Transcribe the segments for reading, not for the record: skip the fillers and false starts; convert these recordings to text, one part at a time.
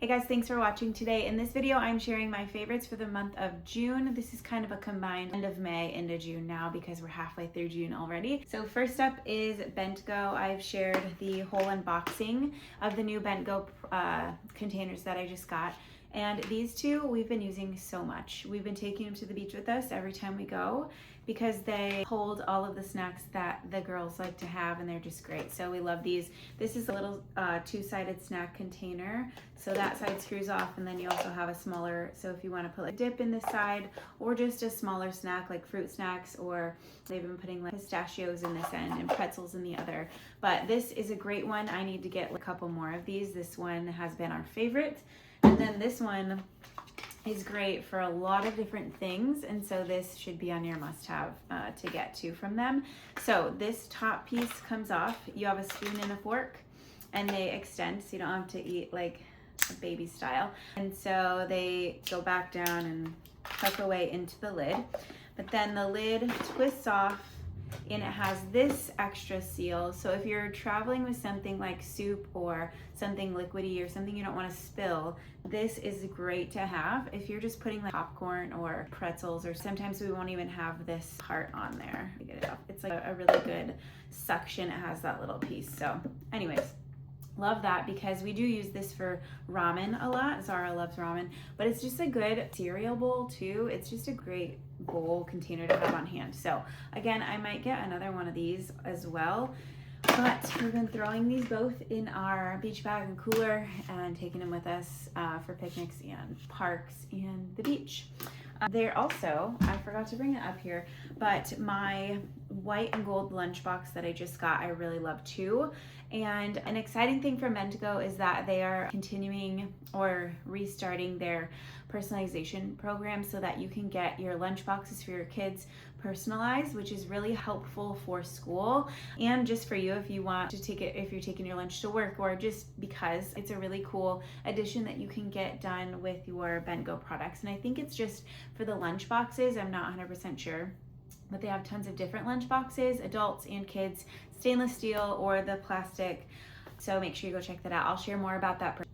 Hey guys, thanks for watching today. In this video, I'm sharing my favorites for the month of June. This is kind of a combined end of May into June now because we're halfway through June already. So first up is Bentgo. I've shared the whole unboxing of the new Bentgo containers that I just got. And these two we've been using so much. We've been taking them to the beach with us every time we go because they hold all of the snacks that the girls like to have, and they're just great. So we love these. This is a little two-sided snack container. So that side screws off, and then you also have a smaller, so if you want to put like dip in this side or just a smaller snack like fruit snacks, or they've been putting like pistachios in this end and pretzels in the other. But this is a great one. I need to get a couple more of these. This one has been our favorite. And then this one is great for a lot of different things, and so this should be on your must-have to get to from them. So this top piece comes off. You have a spoon and a fork, and they extend so you don't have to eat like a baby style. And so they go back down and tuck away into the lid. But then the lid twists off, and it has this extra seal. So if you're traveling with something like soup or something liquidy or something you don't want to spill, this is great to have. If you're just putting like popcorn or pretzels, or sometimes we won't even have this part on there. Get it off. It's like a really good suction. It has that little piece. So anyways, love that because we do use this for ramen a lot. Zara loves ramen, but it's just a good cereal bowl too. It's just a great bowl container to have on hand. So again, I might get another one of these as well, but we've been throwing these both in our beach bag and cooler and taking them with us for picnics and parks and the beach. They're also, I forgot to bring it up here, but my white and gold lunchbox that I just got, I really love too. And an exciting thing for Bentgo is that they are continuing or restarting their personalization program so that you can get your lunchboxes for your kids personalized, which is really helpful for school and just for you if you want to take it, if you're taking your lunch to work, or just because it's a really cool addition that you can get done with your Bentgo products. And I think it's just for the lunch boxes, I'm not 100% sure, but they have tons of different lunch boxes, adults and kids, stainless steel or the plastic. So make sure you go check that out. I'll share more about that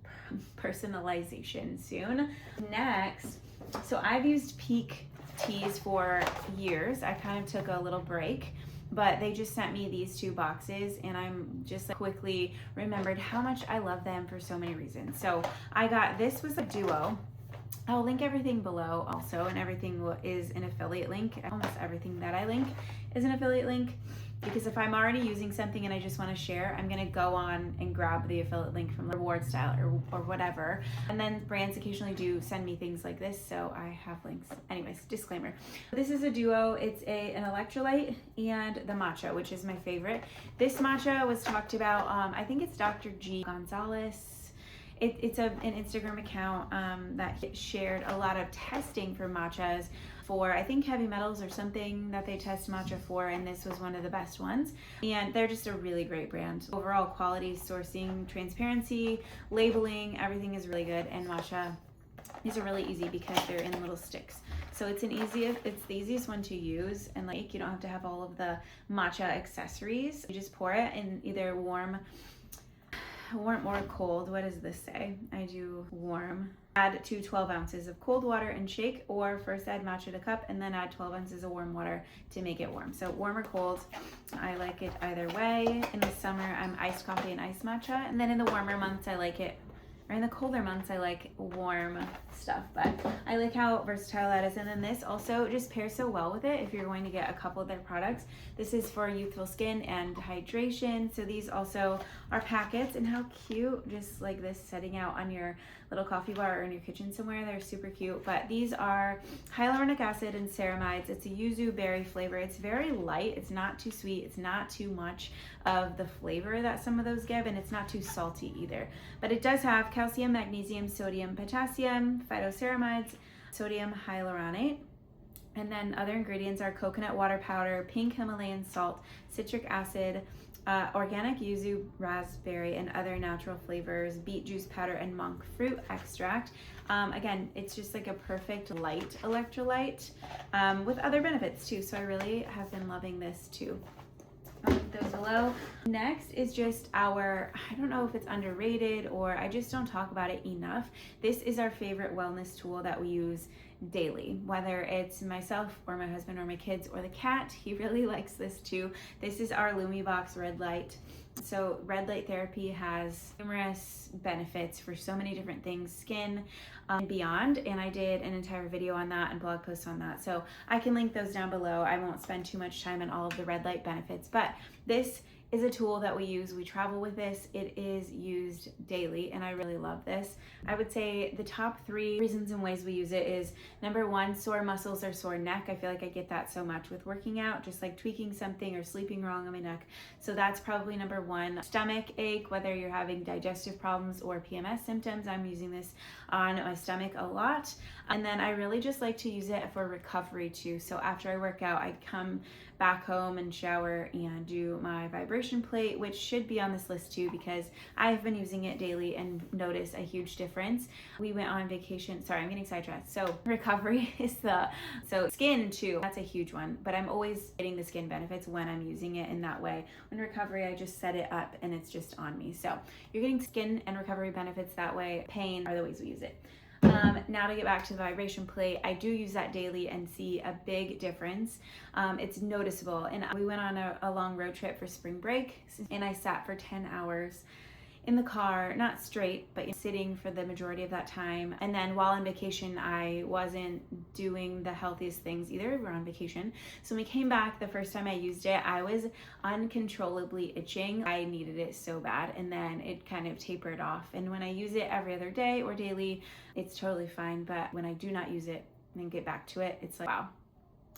personalization soon. Next, so I've used Pique teas for years. I kind of took a little break, but they just sent me these two boxes, and I'm just quickly remembered how much I love them for so many reasons. So I got, this was a duo. I'll link everything below also, and everything is an affiliate link. Almost everything that I link is an affiliate link, because if I'm already using something and I just want to share, I'm going to go on and grab the affiliate link from the reward style or whatever. And then brands occasionally do send me things like this, so I have links. Anyways, disclaimer. This is a duo. It's an Electrolyte and the matcha, which is my favorite. This matcha was talked about, I think it's Dr. G. Gonzalez. It's an Instagram account that shared a lot of testing for matchas for, I think, heavy metals or something that they test matcha for, and this was one of the best ones. And they're just a really great brand. Overall quality, sourcing, transparency, labeling, everything is really good. And matcha, these are really easy because they're in little sticks. So it's the easiest one to use, and like you don't have to have all of the matcha accessories. You just pour it in either warm or cold. What does this say? I do warm. Add 12 ounces of cold water and shake, or first add matcha to cup and then add 12 ounces of warm water to make it warm. So warm or cold, I like it either way. In the summer, I'm iced coffee and iced matcha, and then in the warmer months, I like it, or in the colder months, I like warm stuff, but I like how versatile that is. And then this also just pairs so well with it if you're going to get a couple of their products. This is for youthful skin and hydration. So these also are packets, and how cute, just like this setting out on your little coffee bar or in your kitchen somewhere. They're super cute. But these are hyaluronic acid and ceramides. It's a yuzu berry flavor. It's very light. It's not too sweet. It's not too much of the flavor that some of those give, and it's not too salty either. But it does have calcium, magnesium, sodium, potassium, phytoceramides, sodium hyaluronate. And then other ingredients are coconut water powder, pink Himalayan salt, citric acid, organic yuzu, raspberry, and other natural flavors, beet juice powder, and monk fruit extract. Again, it's just like a perfect light electrolyte with other benefits too. So I really have been loving this too. I'll link those below. Next is just our, I don't know if it's underrated or I just don't talk about it enough. This is our favorite wellness tool that we use daily, whether it's myself or my husband or my kids or the cat. He really likes this too. This is our Lumebox red light. So red light therapy has numerous benefits for so many different things, skin and beyond, and I did an entire video on that and blog post on that, so I can link those down below. I won't spend too much time on all of the red light benefits, but this is a tool that we use. We travel with this. It is used daily and I really love this. I would say the top 3 reasons and ways we use it is number 1, sore muscles or sore neck. I feel like I get that so much with working out, just like tweaking something or sleeping wrong on my neck. So that's probably number 1. Stomach ache, whether you're having digestive problems or PMS symptoms, I'm using this on my stomach a lot. And then I really just like to use it for recovery too. So after I work out, I come back home and shower and do my vibration plate, which should be on this list too because I've been using it daily and noticed a huge difference. We went on vacation, sorry, I'm getting sidetracked. So recovery is so skin too, that's a huge one, but I'm always getting the skin benefits when I'm using it in that way. When recovery, I just set it up and it's just on me. So you're getting skin and recovery benefits that way. Pain are the ways we use it. Now to get back to the vibration plate, I do use that daily and see a big difference. It's noticeable. And we went on a long road trip for spring break and I sat for 10 hours in the car, not straight, but sitting for the majority of that time. And then while on vacation, I wasn't doing the healthiest things either. We were on vacation. So when we came back, the first time I used it, I was uncontrollably itching. I needed it so bad. And then it kind of tapered off. And when I use it every other day or daily, it's totally fine. But when I do not use it and then get back to it, it's like, wow,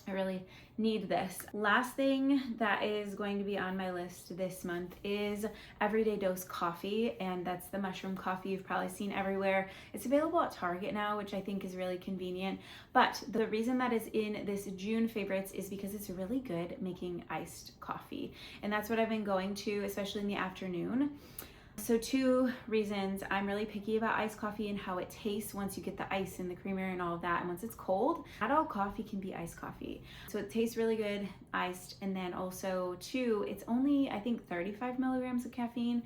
I really need this. Last thing that is going to be on my list this month is Everyday Dose coffee, and that's the mushroom coffee you've probably seen everywhere. It's available at Target now, which I think is really convenient. But the reason that is in this June favorites is because it's really good making iced coffee. And that's what I've been going to, especially in the afternoon. So 2 reasons. I'm really picky about iced coffee and how it tastes once you get the ice and the creamer and all of that. And once it's cold, not all coffee can be iced coffee. So it tastes really good iced. And then also 2, it's only, I think, 35 milligrams of caffeine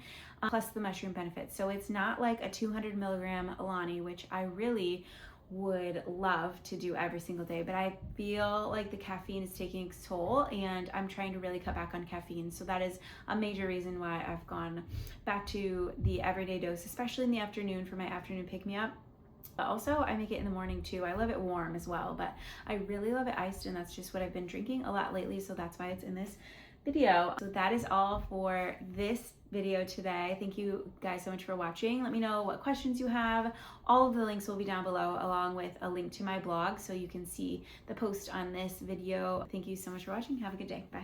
plus the mushroom benefits. So it's not like a 200 milligram Alani, which I really would love to do every single day, but I feel like the caffeine is taking its toll and I'm trying to really cut back on caffeine. So that is a major reason why I've gone back to the Everyday Dose, especially in the afternoon for my afternoon pick-me-up. But also I make it in the morning too. I love it warm as well, but I really love it iced and that's just what I've been drinking a lot lately. So that's why it's in this video. So that is all for this video today. Thank you guys so much for watching. Let me know what questions you have. All of the links will be down below along with a link to my blog so you can see the post on this video. Thank you so much for watching. Have a good day. Bye.